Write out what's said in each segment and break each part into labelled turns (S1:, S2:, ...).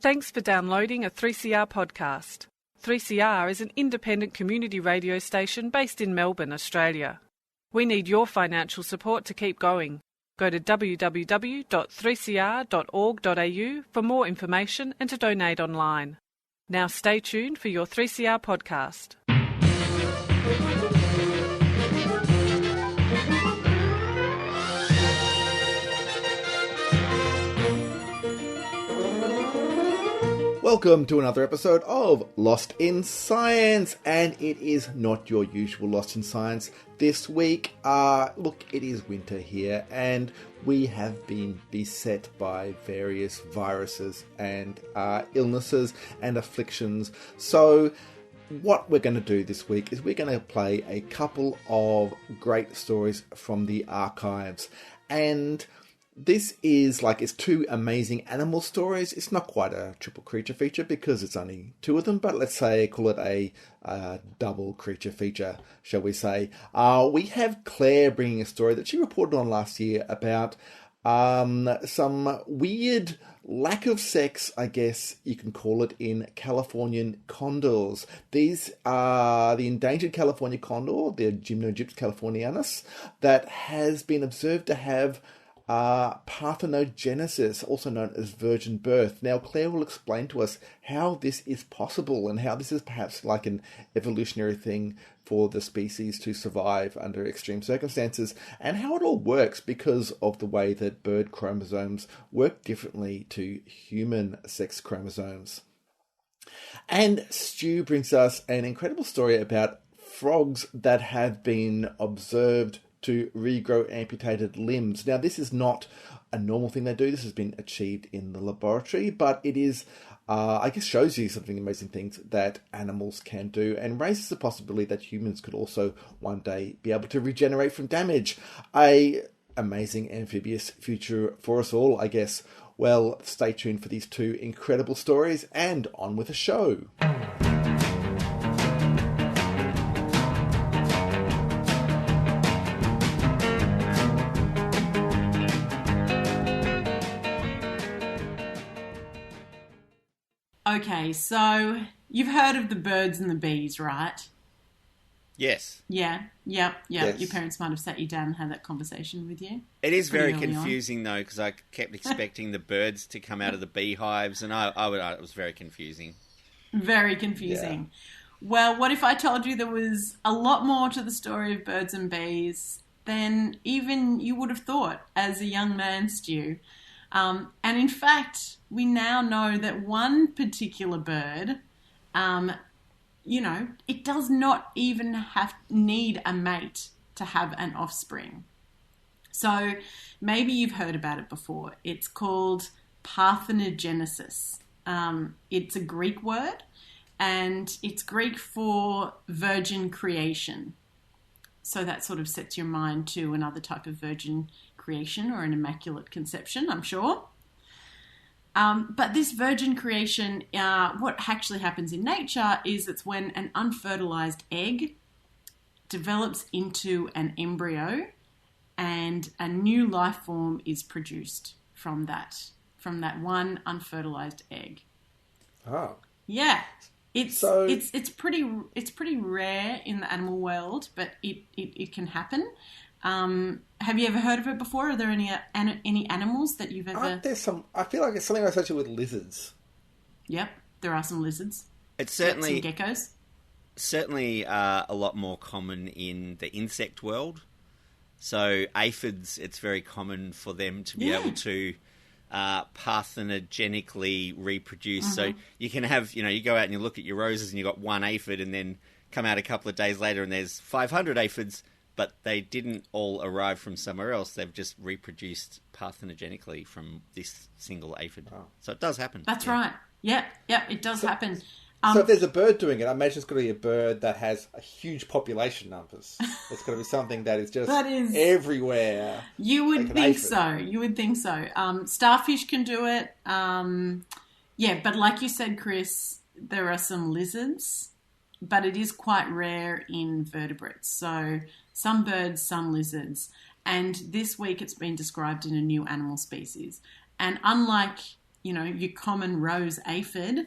S1: Thanks for downloading a 3CR podcast. 3CR is an independent community radio station based in Melbourne, Australia. We need your financial support to keep going. Go to www.3cr.org.au for more information and to donate online. Now stay tuned for your 3CR podcast.
S2: Welcome to another episode of Lost in Science, and it is not your usual Lost in Science this week. Look, it is winter here, and we have been beset by various viruses and illnesses and afflictions. So what we're going to do this week is we're going to play a couple of great stories from the archives, and this is it's two amazing animal stories. It's not quite a triple creature feature because it's only two of them, but let's say call it a double creature feature, shall we say. We have Claire bringing a story that she reported on last year about some weird lack of sex, I guess you can call it, in Californian condors. These are the endangered California condor, the Gymnogyps californianus, that has been observed to have parthenogenesis, also known as virgin birth. Now, Claire will explain to us how this is possible and how this is perhaps like an evolutionary thing for the species to survive under extreme circumstances, and how it all works because of the way that bird chromosomes work differently to human sex chromosomes. And Stu brings us an incredible story about frogs that have been observed to regrow amputated limbs. Now, this is not a normal thing they do. This has been achieved in the laboratory, but it is, I guess, shows you something amazing things that animals can do and raises the possibility that humans could also one day be able to regenerate from damage. A amazing amphibious future for us all, I guess. Well, stay tuned for these two incredible stories and on with the show.
S3: Okay, so you've heard of the birds and the bees, right?
S4: Yes.
S3: Yeah.
S2: Yes.
S3: Your parents might have sat you down and had that conversation with you.
S4: It is very confusing, though, because I kept expecting the birds to come out of the beehives, and it was very confusing.
S3: Very confusing. Yeah. Well, what if I told you there was a lot more to the story of birds and bees than even you would have thought as a young man, Stu? And in fact, we now know that one particular bird, it does not even need a mate to have an offspring. So maybe you've heard about it before. It's called parthenogenesis. It's a Greek word, and it's Greek for virgin creation. So that sort of sets your mind to another type of virgin creation or an immaculate conception, I'm sure. But this virgin creation, what actually happens in nature is it's when an unfertilized egg develops into an embryo and a new life form is produced from that one unfertilized egg.
S2: Oh.
S3: Yeah. It's pretty rare in the animal world, but it can happen. Have you ever heard of it before? Are there any animals that you've ever?
S2: There's some. I feel like it's something associated with lizards.
S3: Yep, there are some lizards.
S4: It's certainly
S3: some geckos.
S4: Certainly a lot more common in the insect world. So aphids, it's very common for them to be able to parthenogenically reproduce. Mm-hmm. So you can have, you go out and you look at your roses and you've got one aphid, and then come out a couple of days later and there's 500 aphids, but they didn't all arrive from somewhere else. They've just reproduced parthenogenically from this single aphid. Oh. So it does happen.
S3: That's right. Yep, it does happen.
S2: So if there's a bird doing it, I imagine it's got to be a bird that has a huge population numbers. It's got to be something that is just everywhere.
S3: You would think so. Starfish can do it. But like you said, Chris, there are some lizards, but it is quite rare in vertebrates. So some birds, some lizards. And this week it's been described in a new animal species. And unlike your common rose aphid.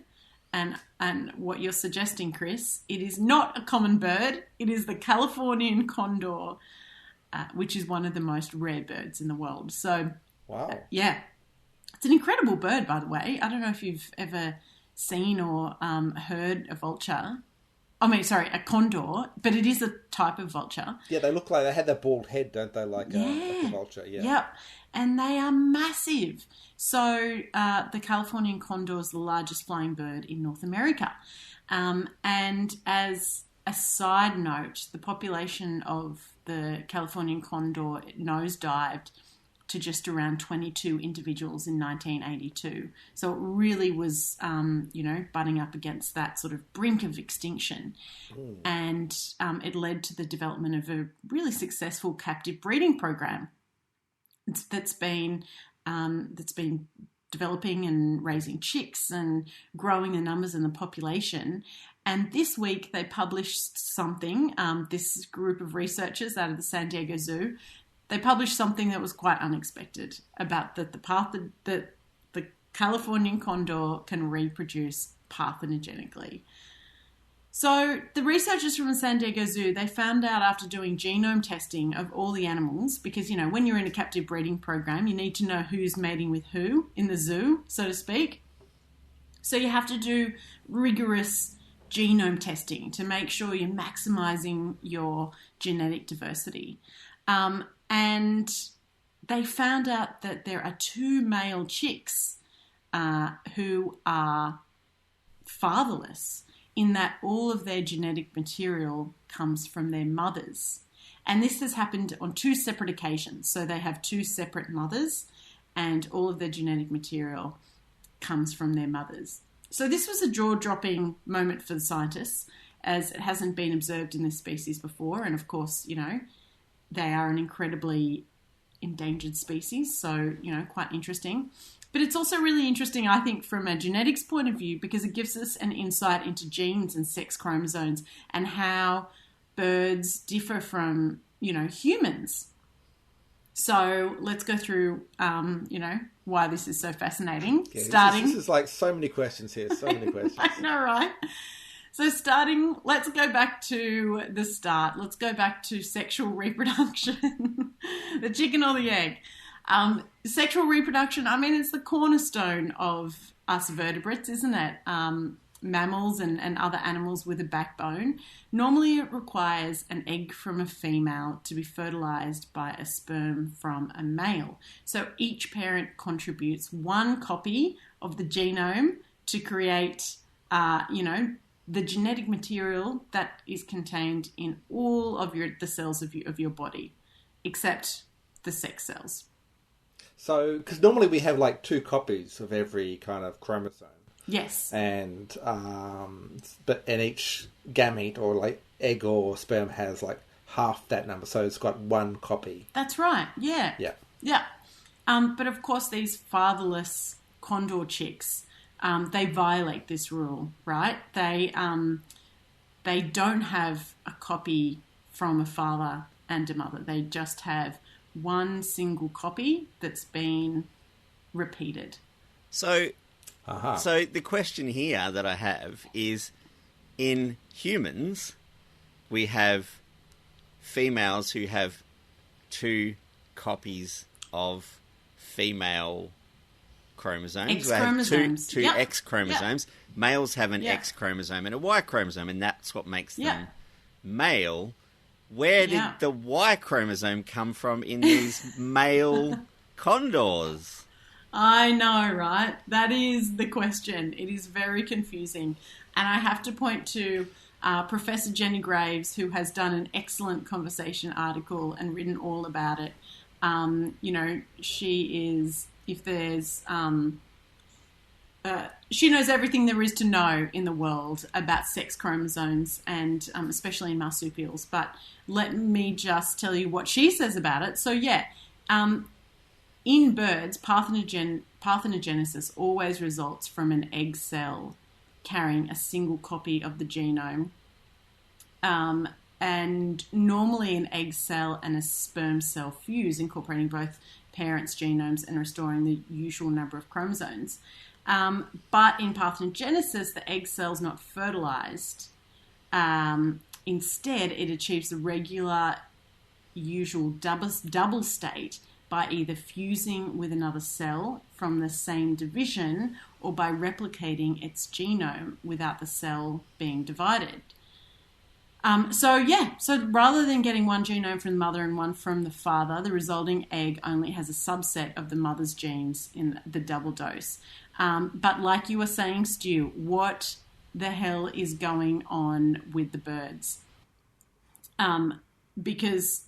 S3: And what you're suggesting, Chris, it is not a common bird. It is the Californian condor, which is one of the most rare birds in the world. So,
S2: wow.
S3: Yeah. It's an incredible bird, by the way. I don't know if you've ever seen or heard a vulture. A condor, but it is a type of vulture.
S2: Yeah, they look like they had that bald head, don't they? Like a vulture, yeah.
S3: Yep, and they are massive. So the Californian condor is the largest flying bird in North America. And as a side note, the population of the Californian condor nosedived to just around 22 individuals in 1982. So it really was, butting up against that sort of brink of extinction. Mm. And it led to the development of a really successful captive breeding program that's been developing and raising chicks and growing the numbers in the population. And this week they published something, this group of researchers out of the San Diego Zoo, they published something that was quite unexpected about that the Californian condor can reproduce parthenogenically. So the researchers from the San Diego Zoo, they found out after doing genome testing of all the animals, because, when you're in a captive breeding program, you need to know who's mating with who in the zoo, so to speak. So you have to do rigorous genome testing to make sure you're maximizing your genetic diversity. And they found out that there are 2 male chicks who are fatherless, in that all of their genetic material comes from their mothers. And this has happened on 2 separate occasions. So they have 2 separate mothers and all of their genetic material comes from their mothers. So this was a jaw-dropping moment for the scientists, as it hasn't been observed in this species before. And of course, they are an incredibly endangered species, so, quite interesting. But it's also really interesting, I think, from a genetics point of view, because it gives us an insight into genes and sex chromosomes and how birds differ from, humans. So let's go through, why this is so fascinating.
S2: Yeah, this is like so many questions here, so many questions.
S3: I know, right? So let's go back to the start. Let's go back to sexual reproduction, the chicken or the egg. Sexual reproduction, it's the cornerstone of us vertebrates, isn't it? Mammals and other animals with a backbone. Normally it requires an egg from a female to be fertilized by a sperm from a male. So each parent contributes 1 copy of the genome to create, the genetic material that is contained in all of the cells of your body, except the sex cells.
S2: So, because normally we have like 2 copies of every kind of chromosome.
S3: Yes.
S2: And each gamete or like egg or sperm has like half that number, so it's got 1 copy.
S3: That's right. Yeah.
S2: Yeah.
S3: Yeah. But of course, these fatherless condor chicks, they violate this rule, right? They don't have a copy from a father and a mother. They just have 1 single copy that's been repeated.
S4: So the question here that I have is, in humans, we have females who have 2 copies of female chromosomes.
S3: X chromosomes.
S4: Two X chromosomes. Yep. Males have an X chromosome and a Y chromosome, and that's what makes them male. Where did the Y chromosome come from in these male condors?
S3: I know, right? That is the question. It is very confusing. And I have to point to Professor Jenny Graves, who has done an excellent conversation article and written all about it. She is, if there's... she knows everything there is to know in the world about sex chromosomes and especially in marsupials. But let me just tell you what she says about it. So, in birds, parthenogenesis always results from an egg cell carrying a single copy of the genome. And normally an egg cell and a sperm cell fuse, incorporating both parents' genomes and restoring the usual number of chromosomes. But in parthenogenesis, the egg cell's not fertilized. Instead, it achieves the regular, usual double state by either fusing with another cell from the same division or by replicating its genome without the cell being divided. So rather than getting one genome from the mother and one from the father, the resulting egg only has a subset of the mother's genes in the double dose. But like you were saying, Stu, what the hell is going on with the birds? Because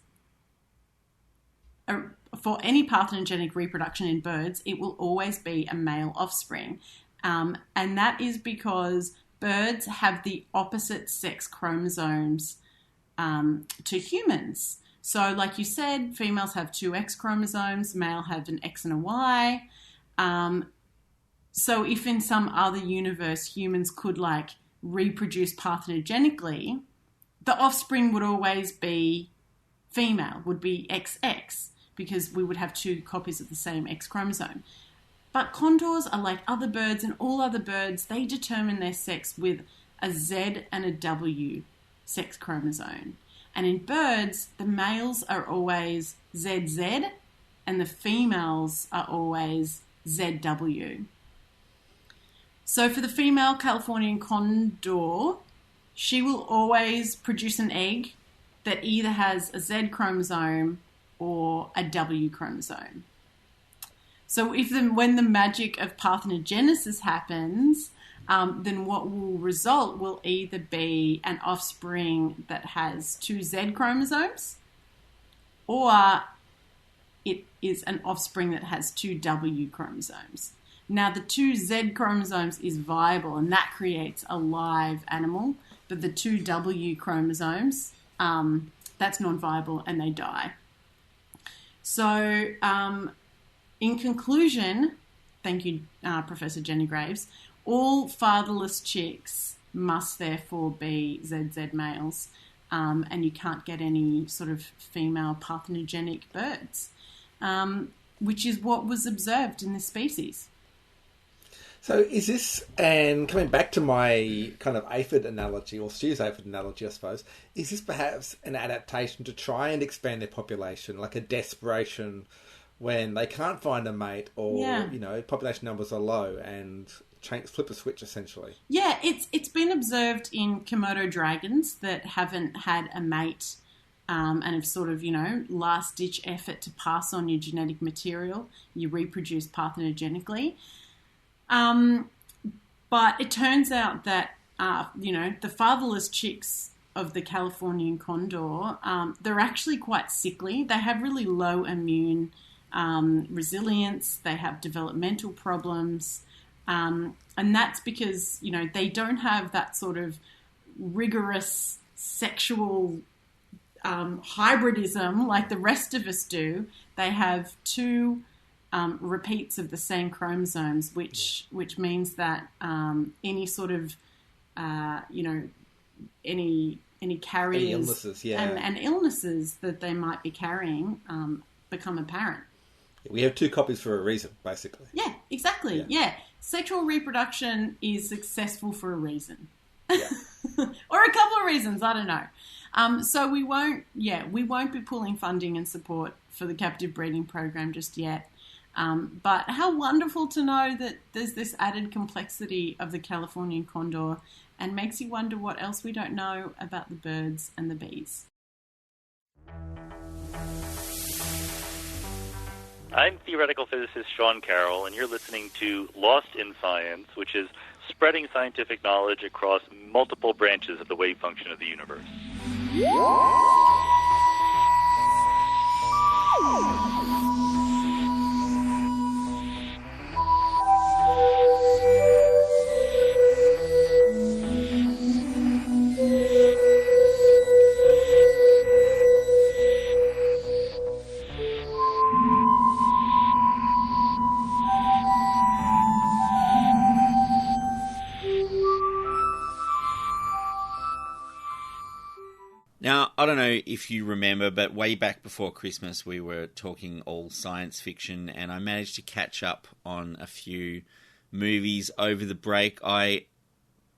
S3: for any parthenogenic reproduction in birds, it will always be a male offspring. And that is because birds have the opposite sex chromosomes to humans. So like you said, females have 2 X chromosomes, male have an X and a Y. So if in some other universe humans could reproduce parthenogenically, the offspring would always be female, would be XX, because we would have 2 copies of the same X chromosome. But condors are like other birds, and all other birds, they determine their sex with a Z and a W sex chromosome. And in birds, the males are always ZZ and the females are always ZW. So for the female Californian condor, she will always produce an egg that either has a Z chromosome or a W chromosome. So when the magic of parthenogenesis happens, then what will result will either be an offspring that has 2 Z chromosomes, or it is an offspring that has 2 W chromosomes. Now, the 2 Z chromosomes is viable, and that creates a live animal, but the 2 W chromosomes, that's non-viable, and they die. So, in conclusion, thank you, Professor Jenny Graves, all fatherless chicks must therefore be ZZ males, and you can't get any sort of female parthenogenic birds, which is what was observed in this species.
S2: So is this, and coming back to my kind of aphid analogy, or Stu's aphid analogy, I suppose, is this perhaps an adaptation to try and expand their population, like a desperation when they can't find a mate, or, population numbers are low, and flip a switch, essentially? Yeah,
S3: it's been observed in Komodo dragons that haven't had a mate, and have sort of, last-ditch effort to pass on your genetic material. You reproduce parthenogenically. But it turns out that, the fatherless chicks of the Californian condor, they're actually quite sickly. They have really low immune resilience. They have developmental problems. And that's because, they don't have that sort of rigorous sexual hybridism like the rest of us do. They have 2 repeats of the same chromosomes, which means that any sort of, any carriers,
S2: any illnesses,
S3: and illnesses that they might be carrying become apparent.
S2: We have 2 copies for a reason, basically.
S3: Yeah, exactly. Yeah. Sexual reproduction is successful for a reason. Yeah. Or a couple of reasons, I don't know. So we won't be pulling funding and support for the captive breeding program just yet. But how wonderful to know that there's this added complexity of the Californian condor, and makes you wonder what else we don't know about the birds and the bees.
S5: I'm theoretical physicist Sean Carroll, and you're listening to Lost in Science, which is spreading scientific knowledge across multiple branches of the wave function of the universe.
S4: Now, I I don't know if you remember, but way back before Christmas, we were talking all science fiction, and I managed to catch up on a few movies over the break. I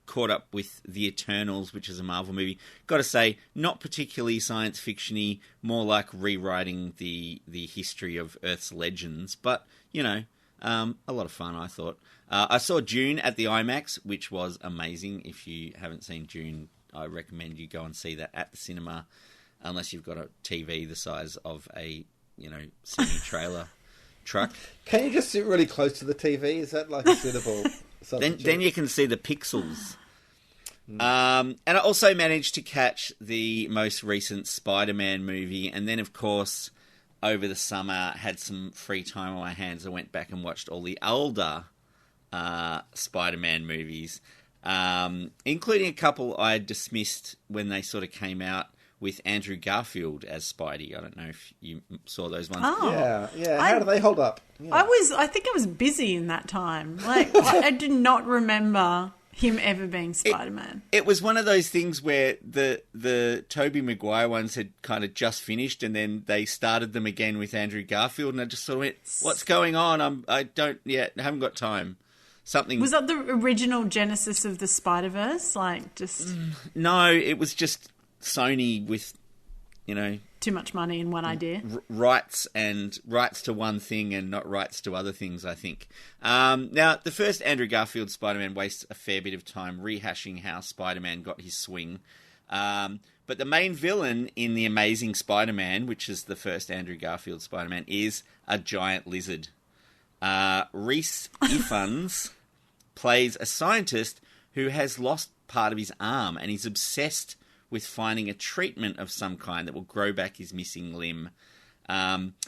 S4: caught up with The Eternals, which is a Marvel movie. Got to say, not particularly science fiction-y, more like rewriting the history of Earth's legends, but, you know, a lot of fun, I thought. I saw Dune at the IMAX, which was amazing. If you haven't seen Dune, I recommend you go and see that at the cinema, unless you've got a TV the size of a, you know, semi-trailer truck.
S2: Can you just sit really close to the TV? Is that like a suitable substitute?
S4: Then you can see the pixels. And I also managed to catch the most recent Spider-Man movie, and then, of course, over the summer, had some free time on my hands. I went back and watched all the older Spider-Man movies, including a couple I dismissed when they sort of came out, with Andrew Garfield as Spidey. I don't know if you saw those ones.
S3: Oh.
S2: Yeah. How do they hold up? Yeah.
S3: I think I was busy in that time. Like, I did not remember him ever being Spider-Man.
S4: It was one of those things where the Tobey Maguire ones had kind of just finished, and then they started them again with Andrew Garfield, and I just sort of went, what's going on? I haven't got time. Something.
S3: Was that the original genesis of the Spider-Verse? Like, just...
S4: No, it was just Sony with, you know...
S3: Too much money in one idea.
S4: Rights to one thing and not rights to other things, I think. Now, the first Andrew Garfield Spider-Man wastes a fair bit of time rehashing how Spider-Man got his swing. But the main villain in The Amazing Spider-Man, which is the first Andrew Garfield Spider-Man, is a giant lizard. Rhys Ifans plays a scientist who has lost part of his arm, and he's obsessed with finding a treatment of some kind that will grow back his missing limb,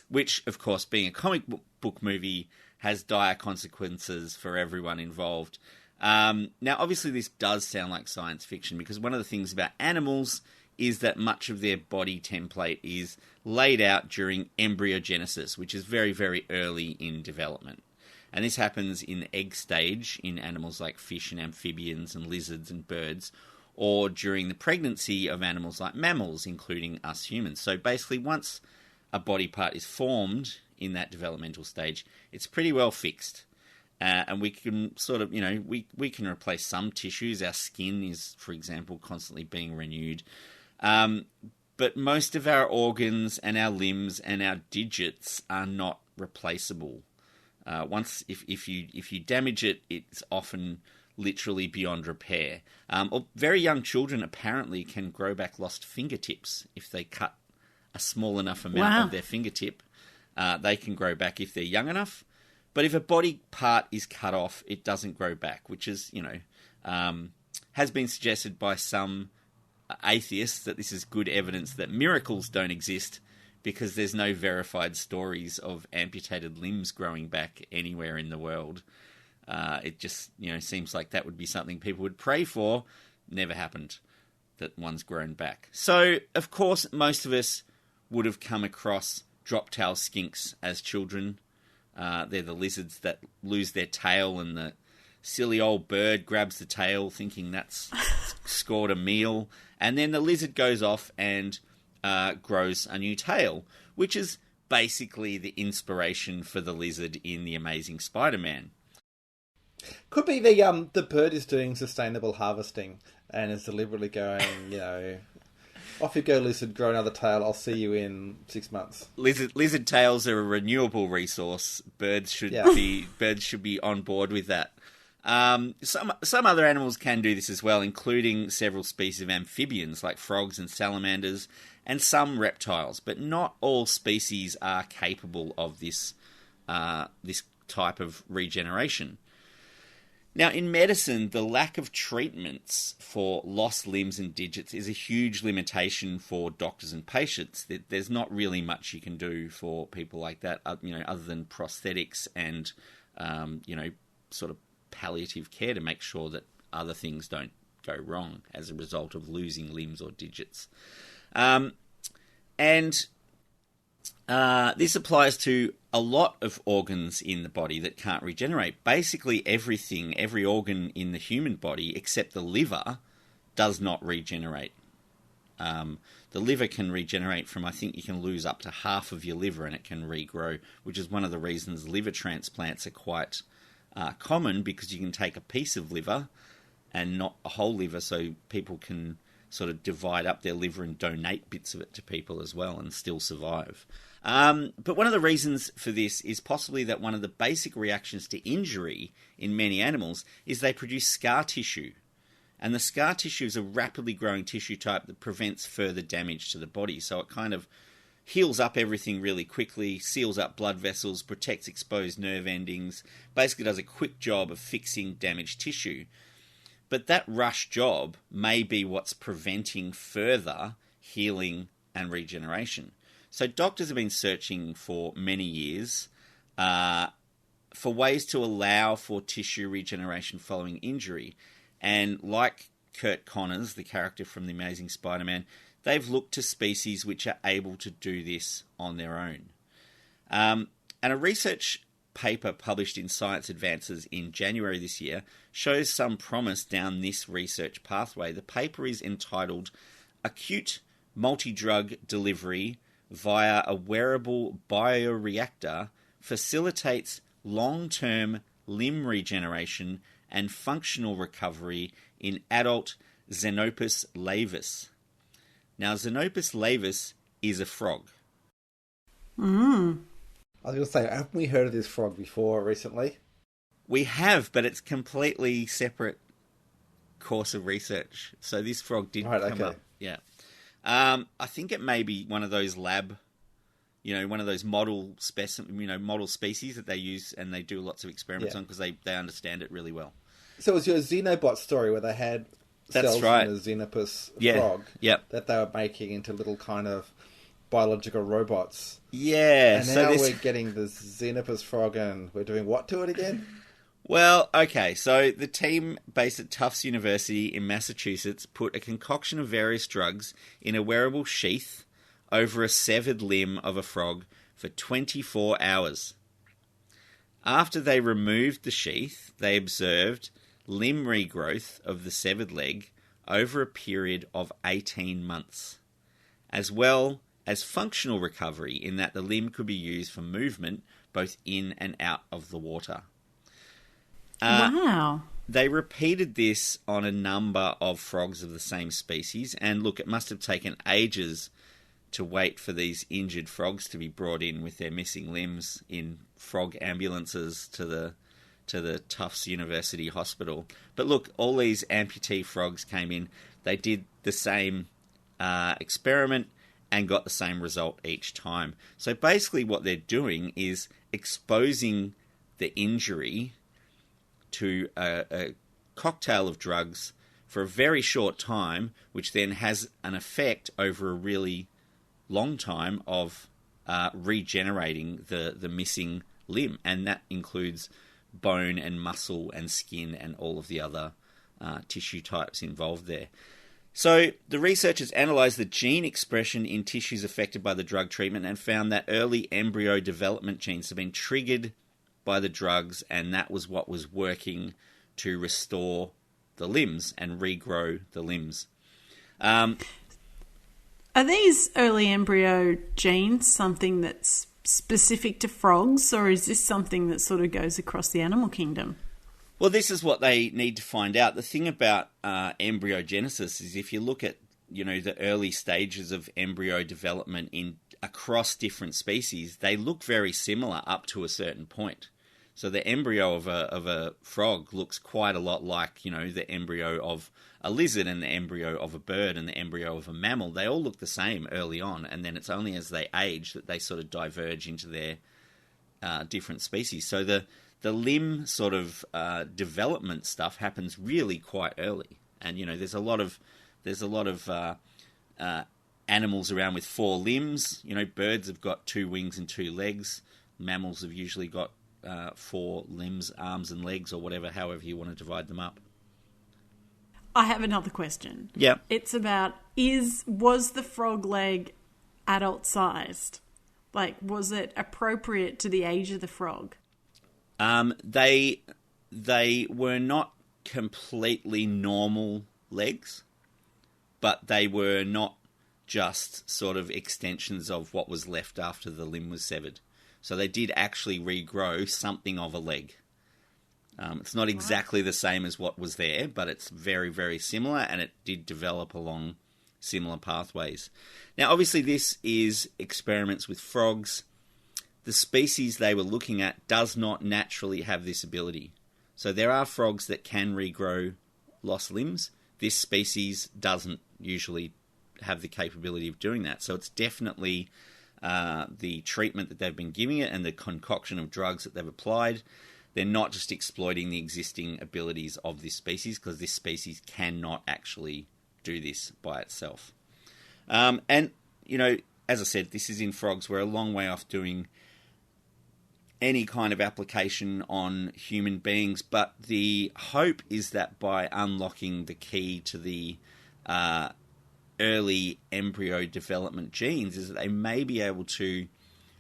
S4: which, of course, being a comic book movie, has dire consequences for everyone involved. Now, obviously, this does sound like science fiction, because one of the things about animals is that much of their body template is laid out during embryogenesis, which is very, very early in development. And this happens in the egg stage in animals like fish and amphibians and lizards and birds, or during the pregnancy of animals like mammals, including us humans. So basically, once a body part is formed in that developmental stage, it's pretty well fixed. And we can sort of, you know, we can replace some tissues. Our skin is, for example, constantly being renewed. But most of our organs and our limbs and our digits are not replaceable. If you damage it, it's often literally beyond repair. Or very young children apparently can grow back lost fingertips if they cut a small enough amount of their fingertip. They can grow back if they're young enough. But if a body part is cut off, it doesn't grow back, which is, you know, has been suggested by some atheists that this is good evidence that miracles don't exist, because there's no verified stories of amputated limbs growing back anywhere in the world. It just, you know, seems like that would be something people would pray for. Never happened that one's grown back. So, of course, most of us would have come across drop-tail skinks as children. They're the lizards that lose their tail, and the silly old bird grabs the tail thinking that's scored a meal. And then the lizard goes off and grows a new tail, which is basically the inspiration for the lizard in The Amazing Spider-Man.
S2: Could be the bird is doing sustainable harvesting and is deliberately going, you know, off you go, lizard, grow another tail, I'll see you in 6 months.
S4: Lizard tails are a renewable resource. Birds should be on board with that. Some other animals can do this as well, including several species of amphibians like frogs and salamanders, and some reptiles. But not all species are capable of this type of regeneration. Now, in medicine, the lack of treatments for lost limbs and digits is a huge limitation for doctors and patients. There's not really much you can do for people like that, you know, other than prosthetics and, you know, sort of palliative care to make sure that other things don't go wrong as a result of losing limbs or digits. This applies to a lot of organs in the body that can't regenerate. Basically everything, every organ in the human body except the liver does not regenerate. The liver can regenerate from, I think you can lose up to half of your liver and it can regrow, which is one of the reasons liver transplants are quite common, because you can take a piece of liver and not a whole liver, so people can sort of divide up their liver and donate bits of it to people as well and still survive. But one of the reasons for this is possibly that one of the basic reactions to injury in many animals is they produce scar tissue. And the scar tissue is a rapidly growing tissue type that prevents further damage to the body. So it kind of heals up everything really quickly, seals up blood vessels, protects exposed nerve endings, basically does a quick job of fixing damaged tissue. But that rush job may be what's preventing further healing and regeneration. So doctors have been searching for many years for ways to allow for tissue regeneration following injury. And like Curt Connors, the character from The Amazing Spider-Man, they've looked to species which are able to do this on their own. And a research paper published in Science Advances in January this year shows some promise down this research pathway. The paper is entitled Acute Multi-Drug Delivery via a Wearable Bioreactor Facilitates Long-Term Limb Regeneration and Functional Recovery in Adult Xenopus laevis. Now, Xenopus laevis is a frog.
S2: I was going to say, haven't we heard of this frog before recently?
S4: We have, but it's completely separate course of research. So this frog did come up. Yeah. I think it may be one of those lab, one of those model model species that they use and they do lots of experiments on because they understand it really well.
S2: So it was your Xenobot story where they had cells from the Xenopus frog that they were making into little kind of biological robots.
S4: Yeah.
S2: And now we're getting the Xenopus frog and we're doing what to it again?
S4: Well, okay, so the team based at Tufts University in Massachusetts put a concoction of various drugs in a wearable sheath over a severed limb of a frog for 24 hours. After they removed the sheath, they observed limb regrowth of the severed leg over a period of 18 months, as well as functional recovery in that the limb could be used for movement both in and out of the water.
S3: Wow.
S4: They repeated this on a number of frogs of the same species, and look, it must have taken ages to wait for these injured frogs to be brought in with their missing limbs in frog ambulances to the Tufts University Hospital. But look, all these amputee frogs came in, they did the same experiment and got the same result each time. So basically what they're doing is exposing the injury to a cocktail of drugs for a very short time, which then has an effect over a really long time of regenerating the missing limb. And that includes bone and muscle and skin and all of the other tissue types involved there. So the researchers analysed the gene expression in tissues affected by the drug treatment and found that early embryo development genes have been triggered by the drugs, and that was what was working to restore the limbs and regrow the limbs.
S3: Are these early embryo genes something that's specific to frogs, or is this something that sort of goes across the animal kingdom?
S4: Well, this is what they need to find out. The thing about embryogenesis is if you look at, the early stages of embryo development across different species, they look very similar up to a certain point. So the embryo of a frog looks quite a lot like, the embryo of a lizard and the embryo of a bird and the embryo of a mammal. They all look the same early on, and then it's only as they age that they sort of diverge into their different species. So the limb sort of development stuff happens really quite early, and there's a lot of animals around with 4 limbs. Birds have got 2 wings and 2 legs. Mammals have usually got 4 limbs, arms and legs, or whatever, however you want to divide them up.
S3: I have another question.
S4: Yeah.
S3: It's about, was the frog leg adult sized? Like, was it appropriate to the age of the frog?
S4: They were not completely normal legs, but they were not just sort of extensions of what was left after the limb was severed. So they did actually regrow something of a leg. It's not exactly the same as what was there, but it's very, very similar, and it did develop along similar pathways. Now, obviously, this is experiments with frogs. The species they were looking at does not naturally have this ability. So there are frogs that can regrow lost limbs. This species doesn't usually have the capability of doing that. So it's definitely the treatment that they've been giving it and the concoction of drugs that they've applied. They're not just exploiting the existing abilities of this species, because this species cannot actually do this by itself. And, you know, as I said, this is in frogs. We're a long way off doing any kind of application on human beings, but the hope is that by unlocking the key to the early embryo development genes is that they may be able to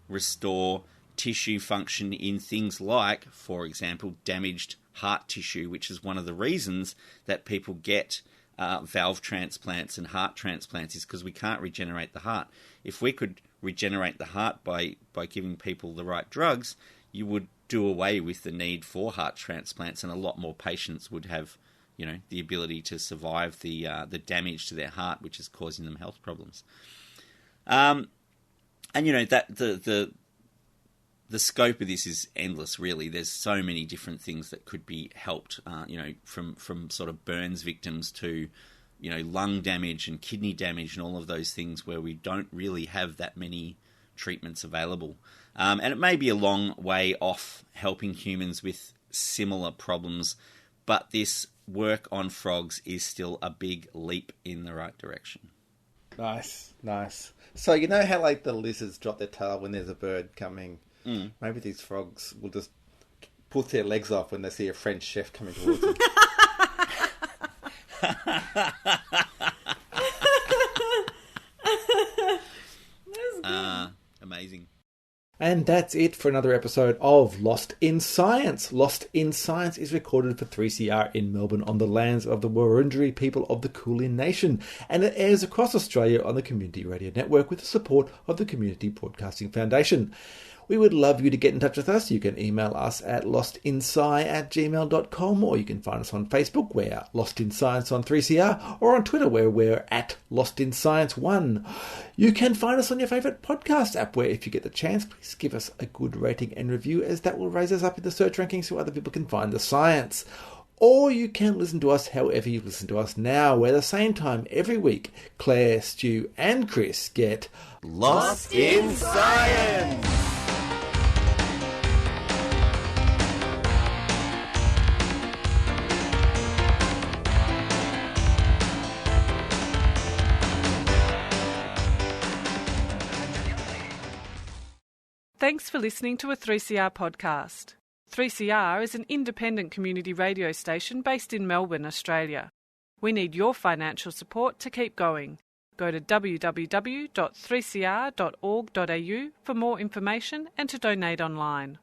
S4: restore tissue function in things like, for example, damaged heart tissue, which is one of the reasons that people get valve transplants and heart transplants, is because we can't regenerate the heart. If we could regenerate the heart by giving people the right drugs, you would do away with the need for heart transplants, and a lot more patients would have, you know, the ability to survive the damage to their heart, which is causing them health problems. And you know that the scope of this is endless, really. There's so many different things that could be helped, you know, from sort of burns victims to, you know, lung damage and kidney damage and all of those things where we don't really have that many treatments available. And it may be a long way off helping humans with similar problems, but this work on frogs is still a big leap in the right direction.
S2: Nice. So you know how like the lizards drop their tail when there's a bird coming? Maybe these frogs will just put their legs off when they see a French chef coming towards them.
S4: Amazing.
S2: And that's it for another episode of Lost in Science. Lost in Science is recorded for 3CR in Melbourne on the lands of the Wurundjeri people of the Kulin Nation, and it airs across Australia on the Community Radio Network with the support of the Community Broadcasting Foundation. We would love you to get in touch with us. You can email us at lostinsci@gmail.com, or you can find us on Facebook, we're Lost in Science on 3CR, or on Twitter, where we're at Lost in Science 1. You can find us on your favourite podcast app, where if you get the chance, please give us a good rating and review, as that will raise us up in the search rankings so other people can find the science. Or you can listen to us however you listen to us now, where the same time every week, Claire, Stu and Chris get
S4: Lost in Science!
S1: Thanks for listening to a 3CR podcast. 3CR is an independent community radio station based in Melbourne, Australia. We need your financial support to keep going. Go to www.3cr.org.au for more information and to donate online.